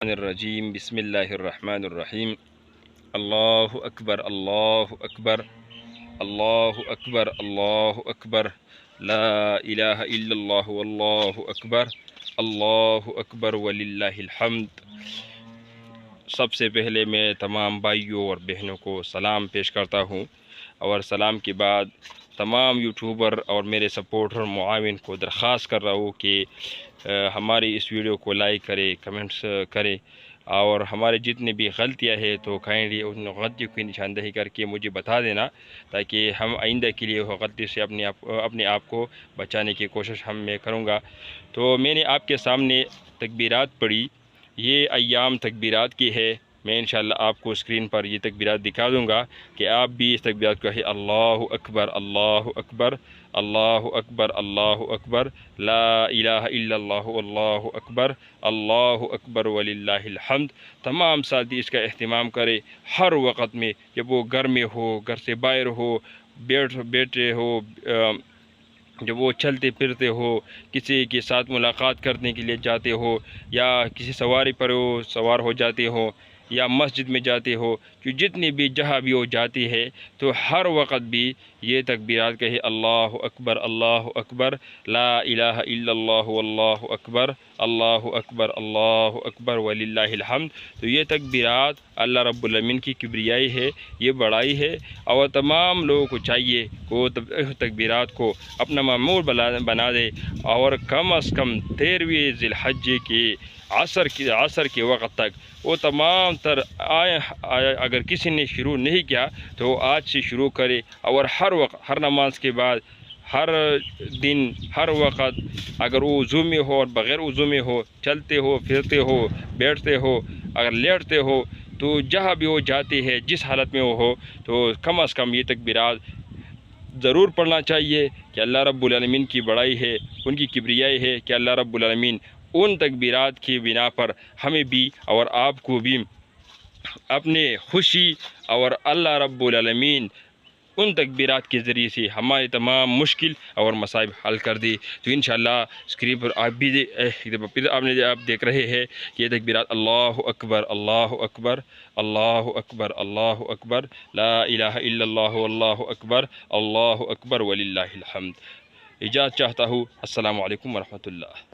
الرجیم بسم اللہ الرحمن الرحیم اللہ اکبر اللہ اکبر اللہ اکبر اللہ اکبر لا الہ الا اللہ واللہ اکبر وللہ الحمد۔ سب سے پہلے میں تمام بھائیوں اور بہنوں کو سلام پیش کرتا ہوں، اور سلام کے بعد تمام یوٹیوبر اور میرے سپورٹر معاون کو درخواست کر رہا ہوں کہ ہماری اس ویڈیو کو لائک کرے، کمنٹس کرے، اور ہمارے جتنے بھی غلطیاں ہیں تو کائنڈلی ان غلطیوں کی نشاندہی کر کے مجھے بتا دینا، تاکہ ہم آئندہ کے لیے وہ غلطی سے اپنے آپ کو بچانے کی کوشش میں کروں گا۔ تو میں نے آپ کے سامنے تکبیرات پڑھی، یہ ایام تکبیرات کی ہے۔ میں انشاءاللہ آپ کو اسکرین پر یہ تکبیرات دکھا دوں گا کہ آپ بھی اس تکبیرات کو کہیں، اللہ اکبر اللہ اکبر اللہ اکبر اللہ اکبر لا الہ الا اللہ اللہ اکبر وللہ الحمد۔ تمام ساتھی اس کا اہتمام کرے، ہر وقت میں، جب وہ گھر میں ہو، گھر سے باہر ہو، بیٹھے ہو، جب وہ چلتے پھرتے ہو، کسی کے ساتھ ملاقات کرنے کے لیے جاتے ہو، یا کسی سواری پر سوار ہو جاتے ہو، یا مسجد میں جاتے ہو، کہ جتنی بھی جہاں بھی وہ جاتی ہے تو ہر وقت بھی یہ تکبیرات کہے، اللہ اکبر لا الہ الا اللہ واللہ اکبر اللہ اکبر وللہ الحمد۔ تو یہ تکبیرات اللہ رب العالمین کی کبریائی ہے، یہ بڑائی ہے، اور تمام لوگوں کو چاہیے کہ وہ تکبیرات کو اپنا معمول بنا دے، اور کم از کم 13ویں ذی الحجہ کے عصر کے وقت تک وہ تمام تر اگر کسی نے شروع نہیں کیا تو آج سے شروع کرے، اور ہر وقت، ہر نماز کے بعد، ہر دن، ہر وقت، اگر وہ وضو میں ہو اور بغیر وضو میں ہو، چلتے ہو، پھرتے ہو، بیٹھتے ہو، اگر لیٹتے ہو، تو جہاں بھی وہ جاتے ہیں، جس حالت میں وہ ہو، تو کم از کم یہ تکبیرات ضرور پڑھنا چاہیے، کہ اللہ رب العالمین کی بڑائی ہے، ان کی کبریائی ہے، کہ اللہ رب العالمین ان تکبیرات کی بنا پر ہمیں بھی اور آپ کو بھی اپنے خوشی، اور اللہ رب العالمین ان تکبیرات کے ذریعے سے ہمارے تمام مشکل اور مصائب حل کر دی۔ تو انشاءاللہ اسکرین پر آپ دیکھ رہے ہیں کہ یہ تکبیرات، اللہ اکبر اللہ اکبر اللہ اکبر اللہ اکبر لا الہ الا اللہ واللہ اکبر وللہ الحمد۔ اجازت چاہتا ہوں، السلام علیکم ورحمۃ اللہ۔